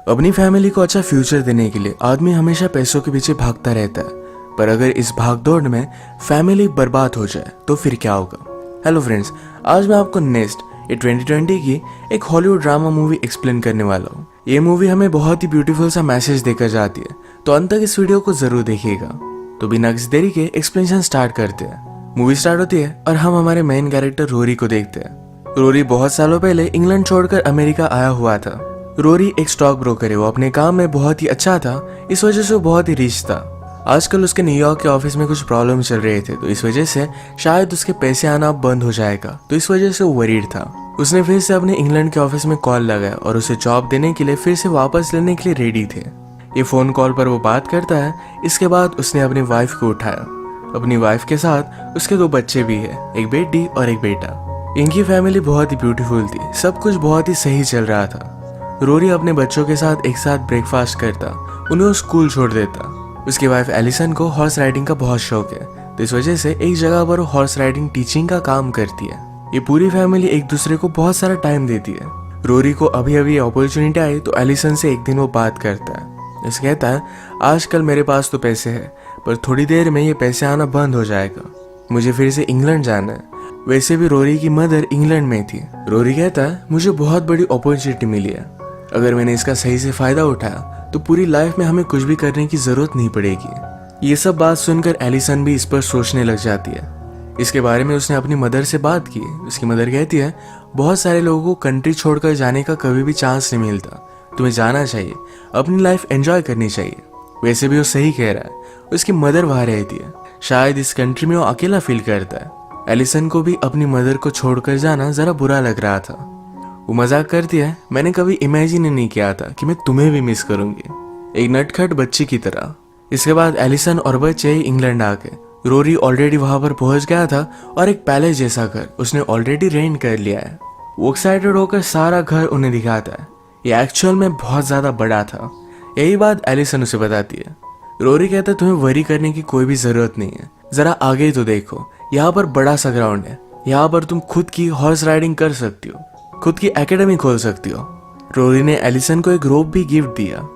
अपनी फैमिली को अच्छा फ्यूचर देने के लिए आदमी हमेशा पैसों के पीछे भागता रहता है, पर अगर इस भागदौड़ में फैमिली बर्बाद हो जाए तो फिर क्या होगा। हेलो फ्रेंड्स, आज मैं आपको नेक्स्ट 2020 की एक हॉलीवुड ड्रामा मूवी एक्सप्लेन करने वाला हूँ। ये मूवी हमें बहुत ही ब्यूटीफुल सा मैसेज देकर जाती है, तो अंत तक इस वीडियो को जरूर देखिएगा। तो बिना किसी देरी के एक्सप्लेनेशन स्टार्ट करते हैं। मूवी स्टार्ट होती है और हम हमारे मेन कैरेक्टर रोरी को देखते हैं। रोरी बहुत सालों पहले इंग्लैंड छोड़कर अमेरिका आया हुआ था। रोरी एक स्टॉक ब्रोकर है। वो अपने काम में बहुत ही अच्छा था, इस वजह से वो बहुत ही रिच था। आजकल उसके न्यूयॉर्क के ऑफिस में कुछ प्रॉब्लम चल रहे थे, तो इस वजह से शायद उसके पैसे आना बंद हो जाएगा, तो इस वजह से वो वरीड था। उसने फिर से अपने इंग्लैंड के ऑफिस में कॉल लगाया और उसे जॉब देने के लिए फिर से वापस लेने के लिए रेडी थे। ये फोन कॉल पर वो बात करता है। इसके बाद उसने अपनी वाइफ को उठाया। अपनी वाइफ के साथ उसके 2 बच्चे भी है, एक बेटी और एक बेटा। इनकी फैमिली बहुत ही ब्यूटीफुल थी, सब कुछ बहुत ही सही चल रहा था। रोरी अपने बच्चों के साथ एक साथ ब्रेकफास्ट करता, उन्हें स्कूल छोड़ देता। उसकी वाइफ एलिसन को हॉर्स राइडिंग का बहुत शौक है, तो इस वजह से एक जगह पर हॉर्स राइडिंग टीचिंग का काम करती है। ये पूरी फैमिली एक दूसरे को बहुत सारा टाइम देती है। रोरी को अभी अभी अपॉर्चुनिटी आई तो एलिसन से एक दिन वो बात करता है। उसे कहता है, आजकल मेरे पास तो पैसे है, पर थोड़ी देर में ये पैसे आना बंद हो जाएगा। मुझे फिर से इंग्लैंड जाना है। वैसे भी रोरी की मदर इंग्लैंड में थी। रोरी कहता है, मुझे बहुत बड़ी अपॉर्चुनिटी मिली है, अगर मैंने इसका सही से फायदा उठाया तो पूरी लाइफ में हमें कुछ भी करने की जरूरत नहीं पड़ेगी। ये सब बात सुनकर एलिसन भी इस पर सोचने लग जाती है। इसके बारे में उसने अपनी मदर से बात की। उसकी मदर कहती है, बहुत सारे लोगों को कंट्री छोड़कर जाने का कभी भी चांस नहीं मिलता, तुम्हें जाना चाहिए, अपनी लाइफ एंजॉय करनी चाहिए। वैसे भी वो सही कह रहा है। उसकी मदर वहां रहती है, शायद इस कंट्री में वो अकेला फील करता है। एलिसन को भी अपनी मदर को छोड़कर जाना जरा बुरा लग रहा था। वो मजाक करती है, मैंने कभी इमेजिन ही नहीं किया था कि मैं तुम्हें भी मिस करूंगी, एक नटखट बच्ची की तरह। इसके बाद एलिसन और बच्चे इंग्लैंड आ गए। रोरी ऑलरेडी वहां पर पहुंच गया था और एक पैलेस जैसा घर उसने ऑलरेडी रेंट कर लिया है। वो एक्साइटेड होकर सारा घर उन्हें दिखाता है। ये एक्चुअल में बहुत ज्यादा बड़ा था। यही बात एलिसन उसे बताती है। रोरी कहता है, तुम्हें वरी करने की कोई भी जरूरत नहीं है, जरा आगे तो देखो, यहाँ पर बड़ा सा ग्राउंड है, यहाँ पर तुम खुद की हॉर्स राइडिंग कर सकती हो, खुद की एकेडमी खोल सकती हो। रोरी ने एलिसन को एक रोप भी गिफ्ट दिया।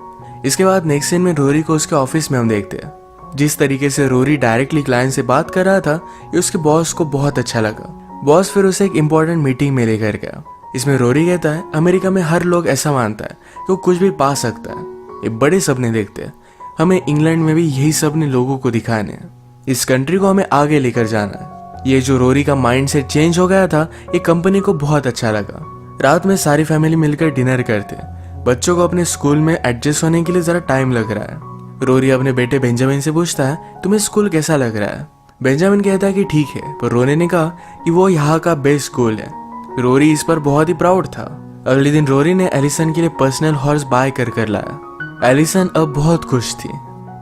इसके बाद नेक्स्ट सीन में रोरी को उसके ऑफिस में हम देखते हैं। जिस तरीके से रोरी डायरेक्टली क्लाइंट से बात कर रहा था, ये उसके बॉस को बहुत अच्छा लगा। बॉस फिर उसे एक इम्पोर्टेंट मीटिंग में लेकर गया। इसमें रोरी कहता है, अमेरिका में हर लोग ऐसा मानता है कि वो कुछ भी पा सकता है, ये बड़े सपने देखते हैं। हमें इंग्लैंड में भी यही सपने लोगों को दिखाने हैं। इस कंट्री को हमें आगे लेकर जाना है। ये जो रोरी का माइंड सेट चेंज हो गया था, ये कंपनी को बहुत अच्छा लगा। रात में सारी फैमिली मिलकर डिनर करते। बच्चों को अपने स्कूल में एडजस्ट होने के लिए जरा टाइम लग रहा है। रोरी अपने बेटे बेंजामिन से पूछता है, तुम्हें स्कूल कैसा लग रहा है। बेंजामिन कहता है कि ठीक है, पर रोरी ने कहा कि वो यहाँ का बेस्ट स्कूल है। रोरी इस पर बहुत ही प्राउड था। अगले दिन रोरी ने एलिसन के लिए पर्सनल हॉर्स बाय कर लाया। एलिसन अब बहुत खुश थी।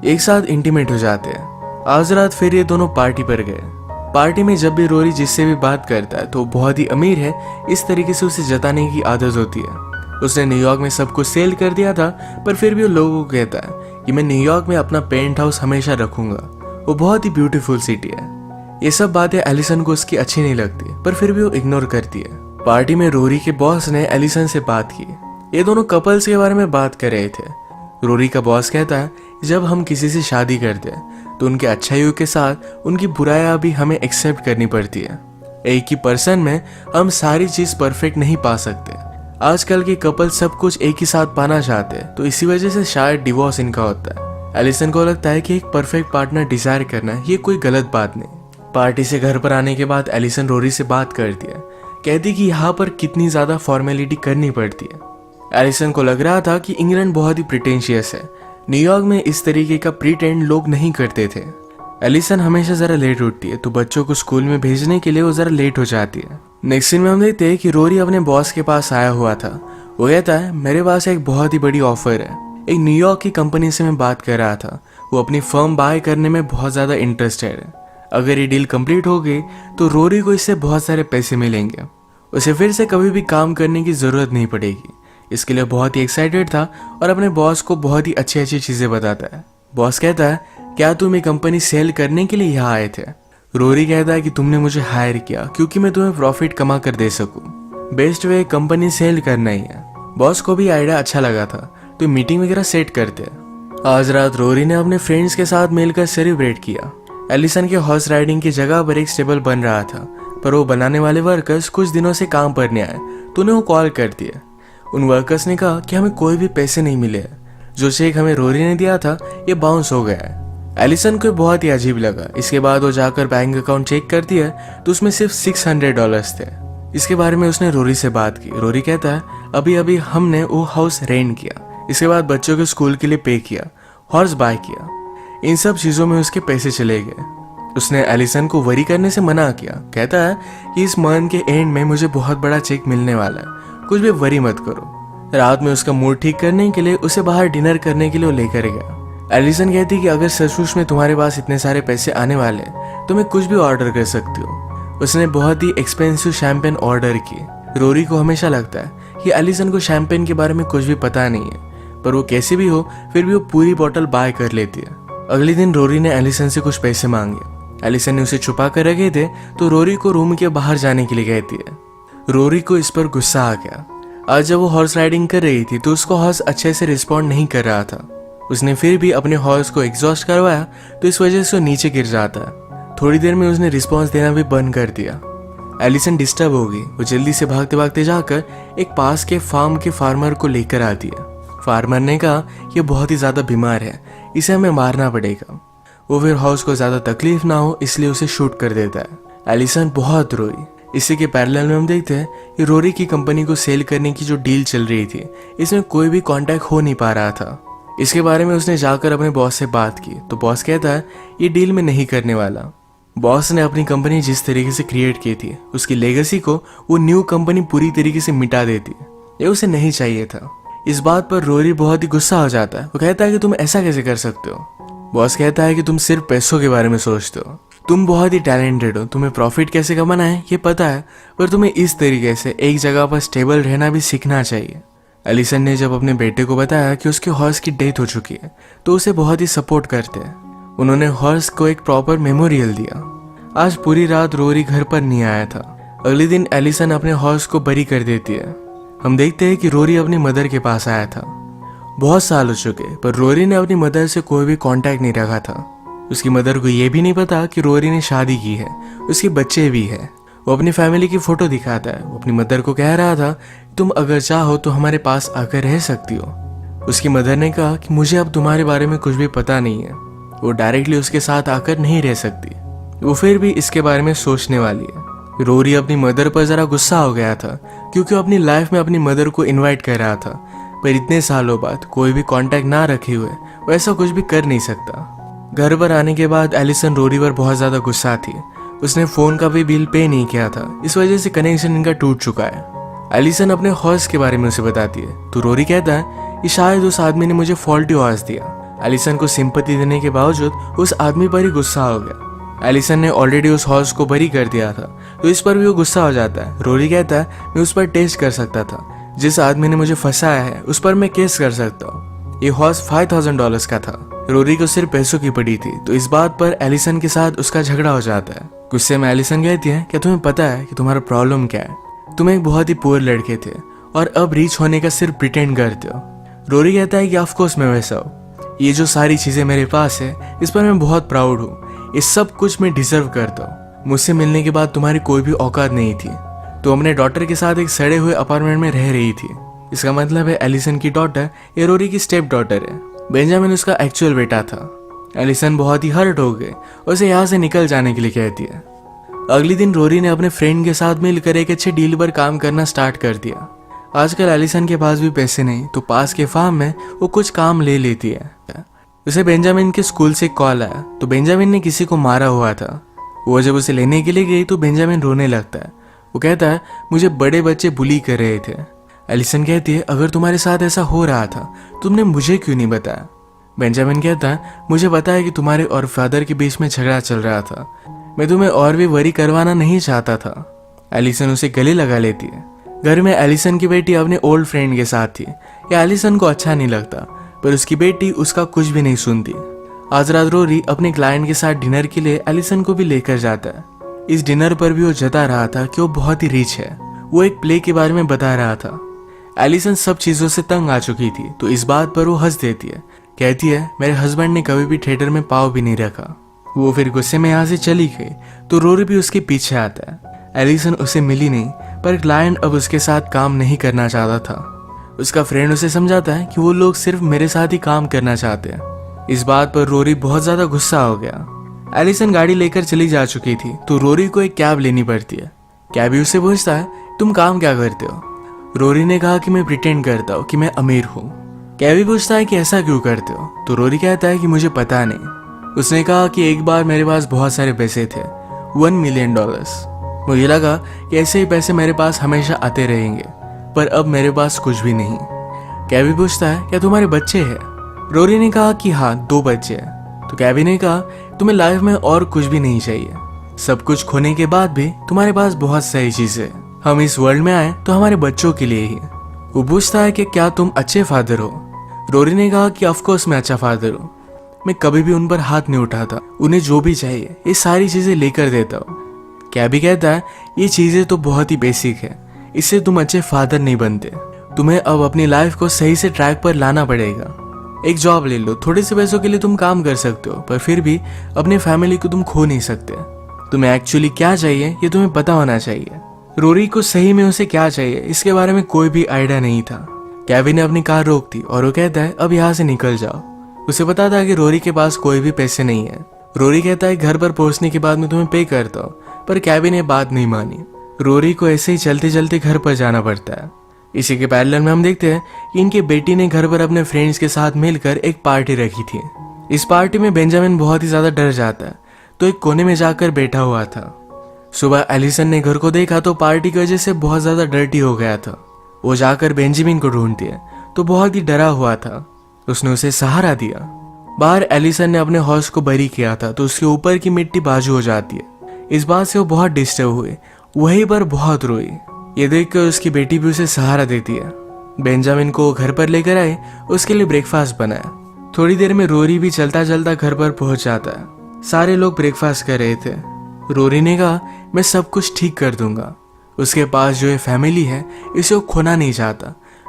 एक साथ इंटीमेट हो जाते हैं। आज रात फिर ये दोनों पार्टी पर गए। पार्टी में जब भी रोरी जिससे भी बात करता है तो बहुत ही अमीर है, इस तरीके से उसे जताने की आदत होती है। उसने न्यूयॉर्क में सब कुछ सेल कर दिया था, पर फिर भी वो लोगों को कहता है कि मैं न्यूयॉर्क में अपना पेंट हाउस हमेशा रखूंगा, वो बहुत ही ब्यूटीफुल सिटी है। ये सब बातें एलिसन को उसकी अच्छी नहीं लगती, पर फिर भी वो इग्नोर करती है। पार्टी में रोरी के बॉस ने एलिसन से बात की। ये दोनों कपल्स के बारे में बात कर रहे थे। रोरी का बॉस कहता है, जब हम किसी से शादी करते हैं तो उनके अच्छाइयों के साथ उनकी बुराइयां भी हमें एक्सेप्ट करनी पड़ती है। एक ही पर्सन में हम सारी चीज परफेक्ट नहीं पा सकते। आजकल के कपल सब कुछ एक ही साथ पाना चाहते हैं, तो इसी वजह से शायद डिवोर्स इनका होता है। एलिसन को लगता है कि एक परफेक्ट पार्टनर डिजायर करना ये कोई गलत बात नहीं। पार्टी से घर पर आने के बाद एलिसन रोरी से बात करती है, कहती कि यहाँ पर कितनी ज्यादा फॉर्मेलिटी करनी पड़ती है। एलिसन को लग रहा था कि इंग्लैंड बहुत ही प्रिटेंशियस है। न्यूयॉर्क में इस तरीके का प्रीटेंड लोग नहीं करते थे। एलिसन हमेशा जरा लेट उठती है, तो बच्चों को स्कूल में भेजने के लिए वो जरा लेट हो जाती है। नेक्स्ट सीन में हम देखते हैं कि रोरी अपने बॉस के पास आया हुआ था। वो कहता है, मेरे पास एक बहुत ही बड़ी ऑफर है। एक न्यूयॉर्क की कंपनी से मैं बात कर रहा था, वो अपनी फर्म बाय करने में बहुत ज्यादा इंटरेस्टेड है। अगर ये डील कंप्लीट हो गई तो रोरी को इससे बहुत सारे पैसे मिलेंगे। उसे फिर से कभी भी काम करने की जरूरत नहीं पड़ेगी। इसके लिए बहुत ही एक्साइटेड था और अपने बॉस को बहुत ही अच्छी अच्छी चीजें बताता है। बॉस कहता है, क्या तुम ये कंपनी सेल करने के लिए यहाँ आए थे। रोरी कहता है कि तुमने मुझे हायर किया क्योंकि मैं तुम्हें प्रॉफिट कमा कर दे सकूं। बेस्ट वे कंपनी सेल करना ही है। बॉस को भी आइडिया अच्छा लगा था, तो मीटिंग वगैरह सेट करते हैं। आज रात रोरी ने अपने फ्रेंड्स के साथ मिलकर सेलिब्रेट किया। एलिसन के हॉर्स राइडिंग की जगह पर एक स्टेबल बन रहा था, पर वो बनाने वाले वर्कर्स कुछ दिनों से काम पर नहीं आए, तो उन्हें वो कॉल कर दिया। उन वर्कर्स ने कहा कि हमें कोई भी पैसे नहीं मिले, जो चेक हमें रोरी ने दिया था ये बाउंस हो गया है। एलिसन को बहुत ही अजीब लगा। इसके बाद वो जाकर बैंक अकाउंट चेक करती है तो उसमें सिर्फ $600 थे। इसके बारे में उसने रोरी से बात की। रोरी कहता है अभी अभी हमने वो हाउस रेंट किया, इसके बाद बच्चों के स्कूल के लिए पे किया, हॉर्स बाय किया, इन सब चीजों में उसके पैसे चले गए। उसने एलिसन को वरी करने से मना किया। कहता है कि इस मंथ के एंड में मुझे बहुत बड़ा चेक मिलने वाला है, कुछ भी वरी मत करो। रात में उसका मूड ठीक करने के लिए उसे बाहर डिनर करने के लिए लेकर गया। एलिसन कहती कि अगर सचमुच में तुम्हारे पास इतने सारे पैसे आने वाले तो मैं कुछ भी ऑर्डर कर सकती हो। उसने बहुत ही एक्सपेंसिव शैंपेन ऑर्डर की। रोरी को हमेशा लगता है कि एलिसन को शैंपेन के बारे में कुछ भी पता नहीं है, पर वो कैसी भी हो फिर भी वो पूरी बोतल बाय कर लेती है। अगले दिन रोरी ने एलिसन से कुछ पैसे मांगे। एलिसन ने उसे छुपा कर रखे थे, तो रोरी को रूम के बाहर जाने के लिए कहती है। रोरी को इस पर गुस्सा आ गया। आज जब वो हॉर्स राइडिंग कर रही थी तो उसको हॉर्स अच्छे से रिस्पॉन्ड नहीं कर रहा था। उसने फिर भी अपने हॉर्स को एग्जॉस्ट करवाया, तो इस वजह से वो नीचे गिर जाता है। थोड़ी देर में उसने रिस्पॉन्स देना भी बंद कर दिया। एलिसन डिस्टर्ब हो गई। वो जल्दी से भागते भागते जाकर एक पास के फार्म के फार्मर को लेकर आती है। फार्मर ने कहा कि बहुत ही ज्यादा बीमार है, इसे हमें मारना पड़ेगा। वो फिर हाउस को ज्यादा तकलीफ ना हो इसलिए उसे शूट कर देता है। एलिसन बहुत रोई। इसी के पैरेलल में हम देखते हैं कि रोरी की कंपनी को सेल करने की जो डील चल रही थी, इसमें कोई भी कांटेक्ट हो नहीं पा रहा था। इसके बारे में उसने जाकर अपने बॉस से बात की, तो बॉस कहता है ये डील में नहीं करने वाला। बॉस ने अपनी कंपनी जिस तरीके से क्रिएट की थी, उसकी लेगेसी को वो न्यू कंपनी पूरी तरीके से मिटा देती। ये उसे नहीं चाहिए था। इस बात पर रोरी बहुत ही गुस्सा हो जाता है। वो कहता है कि तुम ऐसा कैसे कर सकते हो। बॉस कहता है कि तुम सिर्फ पैसों के बारे में सोचते हो, तुम बहुत ही टैलेंटेड हो, तुम्हें प्रॉफिट कैसे कमाना है ये पता है, पर तुम्हें इस तरीके से एक जगह पर स्टेबल रहना भी सीखना चाहिए। एलिसन ने जब अपने बेटे को बताया कि उसके हॉर्स की डेथ हो चुकी है, तो उसे बहुत ही सपोर्ट करते हैं। उन्होंने हॉर्स को एक प्रॉपर मेमोरियल दिया। आज पूरी रात रोरी घर पर नहीं आया था। अगले दिन एलिसन अपने हॉर्स को बरी कर देती है। हम देखते हैं कि रोरी अपनी मदर के पास आया था। बहुत साल हो चुके, पर रोरी ने अपनी मदर से कोई भी कांटेक्ट नहीं रखा था। उसकी मदर को यह भी नहीं पता कि रोरी ने शादी की है, उसके बच्चे भी हैं। वो अपनी फैमिली की फोटो दिखाता है। वो अपनी मदर को कह रहा था तुम अगर चाहो तो हमारे पास आकर रह सकती हो। उसकी मदर ने कहा कि मुझे अब तुम्हारे बारे में कुछ भी पता नहीं है। वो डायरेक्टली उसके साथ आकर नहीं रह सकती। वो फिर भी इसके बारे में सोचने वाली है। रोरी अपनी मदर पर जरा गुस्सा हो गया था, क्योंकि वो अपनी लाइफ में अपनी मदर को इन्वाइट कर रहा था, पर इतने सालों बाद कोई भी कांटेक्ट ना रखे हुए वो ऐसा कुछ भी कर नहीं सकता। घर पर आने के बाद एलिसन रोरी पर बहुत ज्यादा गुस्सा थी। उसने फोन का भी बिल पे नहीं किया था, इस वजह से कनेक्शन इनका टूट चुका है। एलिसन अपने हॉर्स के बारे में उसे बताती है, तो रोरी कहता है कि शायद उस आदमी ने मुझे फॉल्टी हॉर्स दिया। एलिसन को सिंपैथी देने के बावजूद उस आदमी पर ही गुस्सा हो गया। एलिसन ने ऑलरेडी उस हॉर्स को बरी कर दिया था, तो इस पर भी वो गुस्सा हो जाता है। रोरी कहता है मैं उस पर टेस्ट कर सकता था, जिस आदमी ने मुझे फंसाया है उस पर मैं केस कर सकता हूँ। ये हॉर्स $5000 का था। रोरी को सिर्फ पैसों की पड़ी थी, तो इस बात पर एलिसन के साथ उसका झगड़ा हो जाता है। गुस्से में एलिसन कहती है क्या तुम्हें पता है कि तुम्हारा प्रॉब्लम क्या है? तुम एक बहुत ही पुअर लड़के थे और अब रीच होने का सिर्फ प्रिटेंड करते हो। रोरी कहता है कि ऑफ कोर्स मैं वैसा हूँ। ये जो सारी चीजें मेरे पास है इस पर मैं बहुत प्राउड हूँ। ये सब कुछ मैं डिजर्व करता हूँ। मुझसे मिलने के बाद तुम्हारी कोई भी औकात नहीं थी। तो अपने डॉटर के साथ एक सड़े हुए अपार्टमेंट में रह रही थी। इसका मतलब है एलिसन की डॉटर ये रोरी की स्टेप डॉटर है। बेंजामिन उसका एक्चुअल बेटा था। एलिसन बहुत ही हर्ट हो गए और उसे यहाँ से निकल जाने के लिए कहती है। अगले दिन रोरी ने अपने फ्रेंड के साथ मिलकर एक अच्छे डील पर काम करना स्टार्ट कर दिया। आजकल एलिसन के पास भी पैसे नहीं, तो पास के फार्म में वो कुछ काम ले लेती है। उसे बेंजामिन के स्कूल से कॉल आया, तो बेंजामिन ने किसी को मारा हुआ था। वो जब उसे लेने के लिए गई तो बेंजामिन रोने लगता है। वो कहता है मुझे बड़े बच्चे बुली कर रहे थे। एलिसन कहती है अगर तुम्हारे साथ ऐसा हो रहा था तुमने मुझे क्यों नहीं बताया? बेंजामिन कहता है मुझे पता है कि तुम्हारे और फादर के बीच में झगड़ा चल रहा था। मैं तुम्हें और भी वरी करवाना नहीं चाहता था। एलिसन उसे गले लगा लेती है। घर में एलिसन की बेटी अपने ओल्ड फ्रेंड के साथ थी। यह एलिसन को अच्छा नहीं लगता, पर उसकी बेटी उसका कुछ भी नहीं सुनती। आज रात रोरी अपने क्लाइंट के साथ डिनर के लिए एलिसन को भी लेकर जाता है। इस डिनर पर भी वो जता रहा था कि वो बहुत ही रिच है। वो एक प्ले के बारे में बता रहा था। एलिसन सब चीजों से तंग आ चुकी थी, तो इस बात पर वो हंस देती है। कहती है मेरे हस्बैंड ने कभी भी थिएटर में पाँव भी नहीं रखा। वो फिर गुस्से में यहाँ से चली गई, तो रोरी भी उसके पीछे आता है। एलिसन उसे मिली नहीं, पर क्लाइंट अब उसके साथ काम नहीं करना चाहता था। उसका फ्रेंड उसे समझाता है कि वो लोग सिर्फ मेरे साथ ही काम करना चाहते हैं। इस बात पर रोरी बहुत ज्यादा गुस्सा हो गया। एलिसन गाड़ी लेकर चली जा चुकी थी, तो रोरी को एक कैब लेनी पड़ती है। कैबी उसे पूछता है तुम काम क्या करते हो? रोरी ने कहा कि मैं प्रिटेंड करता हूँ कि मैं अमीर हूँ। कैबी पूछता है कि ऐसा क्यों करते हो? तो रोरी कहता है कि मुझे पता नहीं। उसने कहा कि एक बार मेरे पास बहुत सारे पैसे थे, $1 मिलियन। मुझे लगा कि ऐसे ही पैसे मेरे पास हमेशा आते रहेंगे, पर अब मेरे पास कुछ भी नहीं। कैबी पूछता है क्या तुम्हारे बच्चे हैं? रोरी ने कहा कि हाँ 2 बच्चे हैं। तो कैबी ने कहा तुम्हें लाइफ में और कुछ भी नहीं चाहिए, सब कुछ खोने के बाद भी तुम्हारे पास बहुत सारी चीजें। हम इस वर्ल्ड में आए तो हमारे बच्चों के लिए ही। वो पूछता है कि क्या तुम अच्छे फादर हो? रोरी ने कहा कि ऑफकोर्स मैं अच्छा फादर हूँ, मैं कभी भी उन पर हाथ नहीं उठाता, उन्हें जो भी चाहिए ये सारी चीजें लेकर देता हूँ। कैबी कहता है ये चीजें तो बहुत ही बेसिक है, इससे तुम अच्छे फादर नहीं बनते। तुम्हें अब अपनी लाइफ को सही से ट्रैक पर लाना पड़ेगा। एक जॉब ले लो, थोड़े से पैसों के लिए तुम काम कर सकते हो, पर फिर भी अपने फैमिली को तुम खो नहीं सकते। तुम्हें एक्चुअली क्या चाहिए ये तुम्हें पता होना चाहिए। रोरी को सही में उसे क्या चाहिए इसके बारे में कोई भी आइडिया नहीं था। कैबी ने अपनी कार रोक दी और वो कहता है अब यहाँ से निकल जाओ। उसे पता था कि रोरी के पास कोई भी पैसे नहीं है। रोरी कहता है घर पर पहुंचने के बाद मैं तुम्हें पे करता हूँ, पर कैबी ने बात नहीं मानी। रोरी को ऐसे ही चलते चलते घर पर जाना पड़ता है। इसी के पैरेलल में हम देखते हैं कि इनकी बेटी ने घर पर अपने फ्रेंड्स के साथ मिलकर एक पार्टी रखी थी। इस पार्टी में बेंजामिन बहुत ही ज्यादा डर जाता है, तो एक कोने में जाकर बैठा हुआ था। सुबह एलिसन ने घर को देखा तो पार्टी की वजह से बहुत ज्यादा डर्टी हो गया था। वो जाकर बेंजामिन को ढूंढती है तो बहुत ही डरा हुआ था। उसने उसे सहारा दिया। बाहर एलिसन ने अपने हॉर्स को बरी किया था, तो उसके ऊपर की मिट्टी बाजू हो जाती है। इस बात से वो बहुत डिस्टर्ब हुए, वहीं पर बहुत रोई। ये देखकर उसकी बेटी भी उसे सहारा देती है। बेंजामिन को घर पर लेकर आए, उसके लिए ब्रेकफास्ट बनाया। थोड़ी देर में रोरी भी चलता चलता घर पर पहुंच जाता है। सारे लोग ब्रेकफास्ट कर रहे थे। रोरी ने कहा मैं सब कुछ ठीक कर दूंगा। उसके पास जो ये फैमिली है इसे वो खोना नहीं चाहता,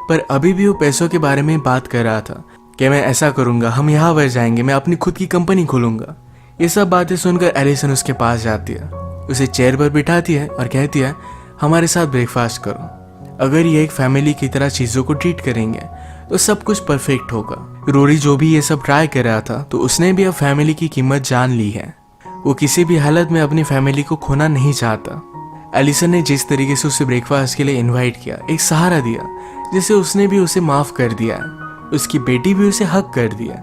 पर अभी भी वो पैसों के बारे में बात कर रहा था कि मैं ऐसा करूंगा, हम यहाँ पर जाएंगे, मैं अपनी खुद की कंपनी खोलूंगा। ये सब बातें सुनकर एलिसन उसके पास जाती है, उसे चेयर पर बिठाती है और कहती है हमारे साथ ब्रेकफास्ट करो। अगर ये एक फैमिली की तरह चीजों को ट्रीट करेंगे तो सब कुछ परफेक्ट होगा। रोरी जो भी ये सब ट्राई कर रहा था, तो उसने भी अब फैमिली की कीमत जान ली है। वो किसी भी हालत में अपनी फैमिली को खोना नहीं चाहता। एलिसन ने जिस तरीके से उसे ब्रेकफास्ट के लिए इनवाइट किया, एक सहारा दिया, जिसे उसने भी उसे माफ कर दिया है। उसकी बेटी भी उसे हक कर दिया।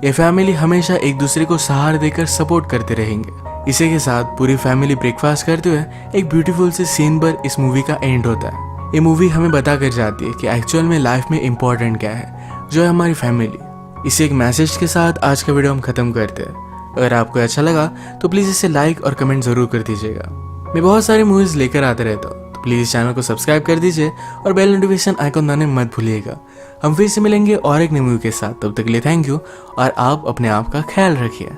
ये फैमिली हमेशा एक दूसरे को सहारा देकर सपोर्ट करते रहेंगे। इसी के साथ पूरी फैमिली ब्रेकफास्ट करते हुए एक ब्यूटीफुल से सीन पर इस मूवी का एंड होता है। ये मूवी हमें बता कर जाती है कि एक्चुअल में लाइफ में इम्पोर्टेंट क्या है, जो है हमारी फैमिली। इसी एक मैसेज के साथ आज का वीडियो हम खत्म करते हैं। अगर आपको अच्छा लगा तो प्लीज़ इसे लाइक और कमेंट ज़रूर कर दीजिएगा। मैं बहुत सारी मूवीज़ लेकर आता रहता हूँ, तो प्लीज़ चैनल को सब्सक्राइब कर दीजिए और बेल नोटिफिकेशन आइकन दबाना मत भूलिएगा। हम फिर से मिलेंगे और एक नई मूवी के साथ। तब तक के लिए थैंक यू और आप अपने आप का ख्याल रखिए।